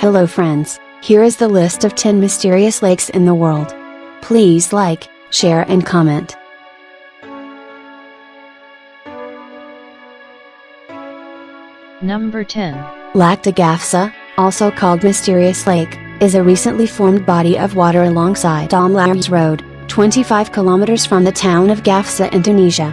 Hello friends, here is the list of 10 mysterious lakes in the world. Please like, share and comment. Number 10. Lac de Gafsa, also called Mysterious Lake, is a recently formed body of water alongside Damlaras Road, 25 kilometers from the town of Gafsa, Indonesia.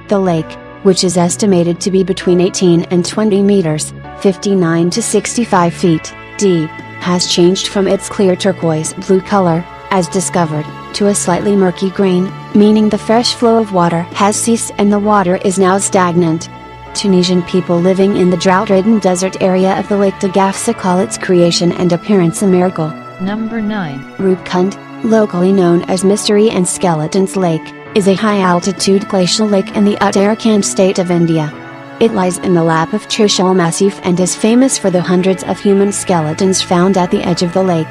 The lake, which is estimated to be between 18 and 20 meters, 59 to 65 feet, deep, has changed from its clear turquoise blue color, as discovered, to a slightly murky green, meaning the fresh flow of water has ceased and the water is now stagnant. Tunisian people living in the drought-ridden desert area of the Lac de Gafsa call its creation and appearance a miracle. Number 9. Roopkund, locally known as Mystery and Skeletons Lake, is a high-altitude glacial lake in the Uttarakhand state of India. It lies in the lap of Trishul Massif and is famous for the hundreds of human skeletons found at the edge of the lake.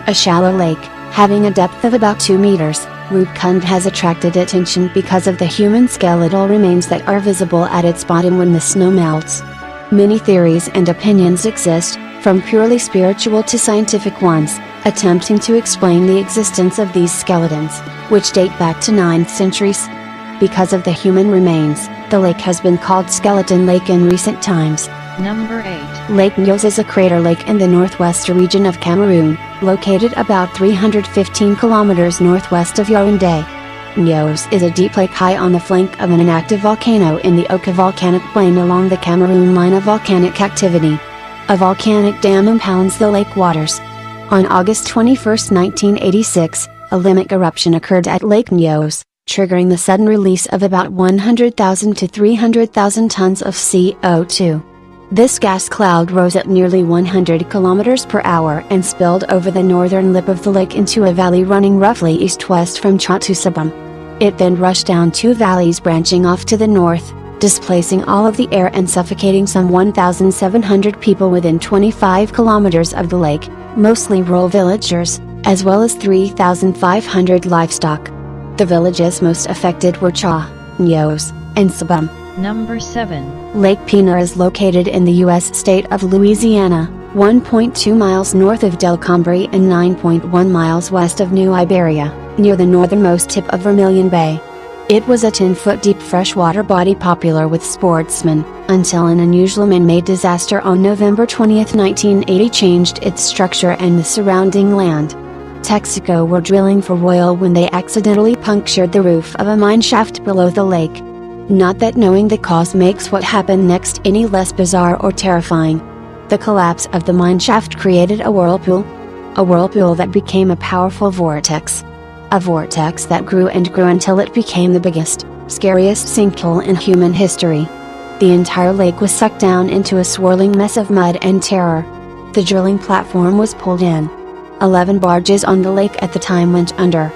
A shallow lake, having a depth of about 2 meters, Roopkund has attracted attention because of the human skeletal remains that are visible at its bottom when the snow melts. Many theories and opinions exist, from purely spiritual to scientific ones, attempting to explain the existence of these skeletons, which date back to 9th centuries. Because of the human remains, the lake has been called Skeleton Lake in recent times. Number 8. Lake Nyos is a crater lake in the northwest region of Cameroon, located about 315 kilometers northwest of Yaoundé. Nyos is a deep lake high on the flank of an inactive volcano in the Oka volcanic plain along the Cameroon line of volcanic activity. A volcanic dam impounds the lake waters. On August 21, 1986, a limit eruption occurred at Lake Nyos, triggering the sudden release of about 100,000 to 300,000 tons of CO2. This gas cloud rose at nearly 100 kilometers per hour and spilled over the northern lip of the lake into a valley running roughly east-west from Tchot to Sabam. It then rushed down 2 valleys branching off to the north, displacing all of the air and suffocating some 1,700 people within 25 kilometers of the lake, mostly rural villagers, as well as 3,500 livestock. The villages most affected were Cha, Nyos, and Sabam. Number 7. Lake Pina is located in the U.S. state of Louisiana, 1.2 miles north of Del Combre and 9.1 miles west of New Iberia, near the northernmost tip of Vermilion Bay. It was a 10-foot deep freshwater body popular with sportsmen, until an unusual man-made disaster on November 20, 1980 changed its structure and the surrounding land. Texaco were drilling for oil when they accidentally punctured the roof of a mine shaft below the lake. Not that knowing the cause makes what happened next any less bizarre or terrifying. The collapse of the mine shaft created a whirlpool that became a powerful vortex. A vortex that grew and grew until it became the biggest, scariest sinkhole in human history. The entire lake was sucked down into a swirling mess of mud and terror. The drilling platform was pulled in. 11 barges on the lake at the time went under.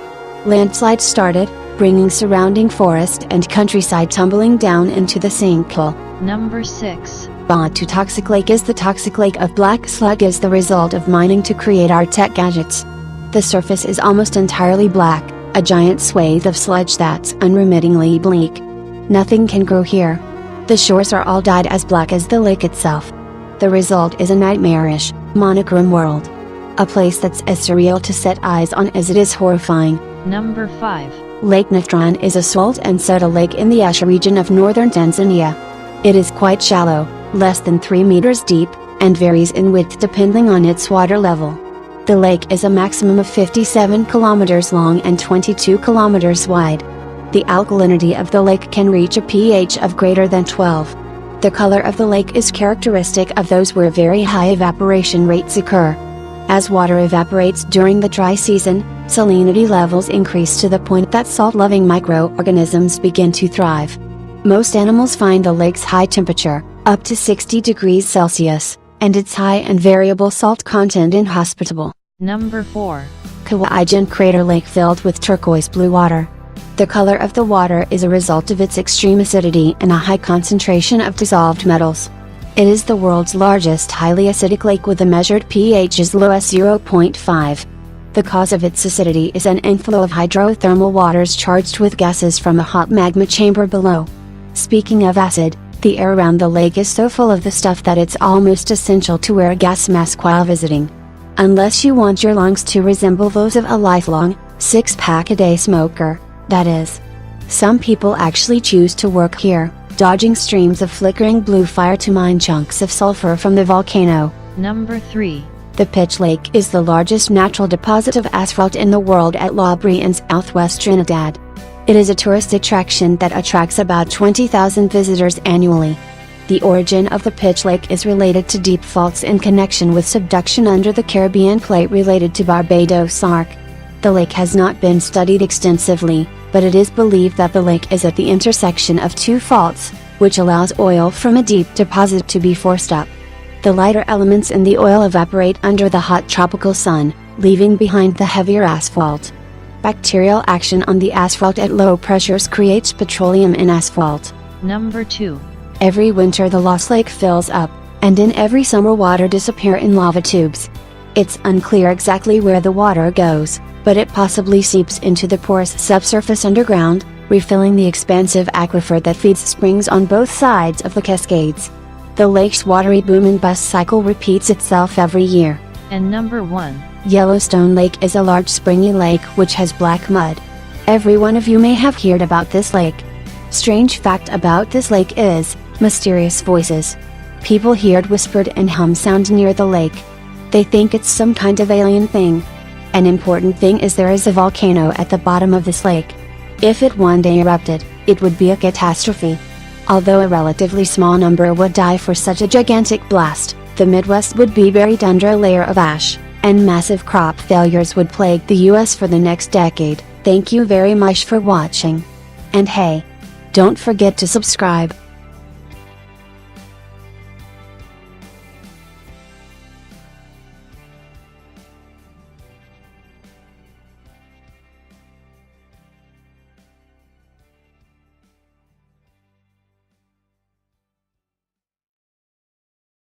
Landslides started, bringing surrounding forest and countryside tumbling down into the sinkhole. Number 6. Batu Toxic Lake is the toxic lake of black sludge as the result of mining to create our tech gadgets. The surface is almost entirely black, a giant swathe of sludge that's unremittingly bleak. Nothing can grow here. The shores are all dyed as black as the lake itself. The result is a nightmarish, monochrome world. A place that's as surreal to set eyes on as it is horrifying. Number 5. Lake Natron is a salt and soda lake in the Arusha region of northern Tanzania. It is quite shallow, less than 3 meters deep, and varies in width depending on its water level. The lake is a maximum of 57 kilometers long and 22 kilometers wide. The alkalinity of the lake can reach a pH of greater than 12. The color of the lake is characteristic of those where very high evaporation rates occur. As water evaporates during the dry season, salinity levels increase to the point that salt-loving microorganisms begin to thrive. Most animals find the lake's high temperature, up to 60 degrees Celsius, and its high and variable salt content inhospitable. Number 4. Kawaijin Crater Lake filled with turquoise blue water. The color of the water is a result of its extreme acidity and a high concentration of dissolved metals. It is the world's largest highly acidic lake with a measured pH as low as 0.5. The cause of its acidity is an inflow of hydrothermal waters charged with gases from a hot magma chamber below. Speaking of acid, the air around the lake is so full of the stuff that it's almost essential to wear a gas mask while visiting. Unless you want your lungs to resemble those of a lifelong, 6-pack-a-day smoker, that is. Some people actually choose to work here, dodging streams of flickering blue fire to mine chunks of sulfur from the volcano. Number 3. The Pitch Lake is the largest natural deposit of asphalt in the world at L'Abri in southwest Trinidad. It is a tourist attraction that attracts about 20,000 visitors annually. The origin of the Pitch Lake is related to deep faults in connection with subduction under the Caribbean plate related to Barbados Arc. The lake has not been studied extensively, but it is believed that the lake is at the intersection of two faults, which allows oil from a deep deposit to be forced up. The lighter elements in the oil evaporate under the hot tropical sun, leaving behind the heavier asphalt. Bacterial action on the asphalt at low pressures creates petroleum in asphalt. Number 2. Every winter the Lost Lake fills up, and in every summer water disappears in lava tubes. It's unclear exactly where the water goes, but it possibly seeps into the porous subsurface underground, refilling the expansive aquifer that feeds springs on both sides of the Cascades. The lake's watery boom and bust cycle repeats itself every year. And number 1. Yellowstone Lake is a large springy lake which has black mud. Every one of you may have heard about this lake. Strange fact about this lake is, mysterious voices. People heard whispered and hum sound near the lake. They think it's some kind of alien thing. An important thing is there is a volcano at the bottom of this lake. If it one day erupted, it would be a catastrophe. Although a relatively small number would die for such a gigantic blast, the Midwest would be buried under a layer of ash, and massive crop failures would plague the US for the next decade. Thank you very much for watching. And hey, don't forget to subscribe.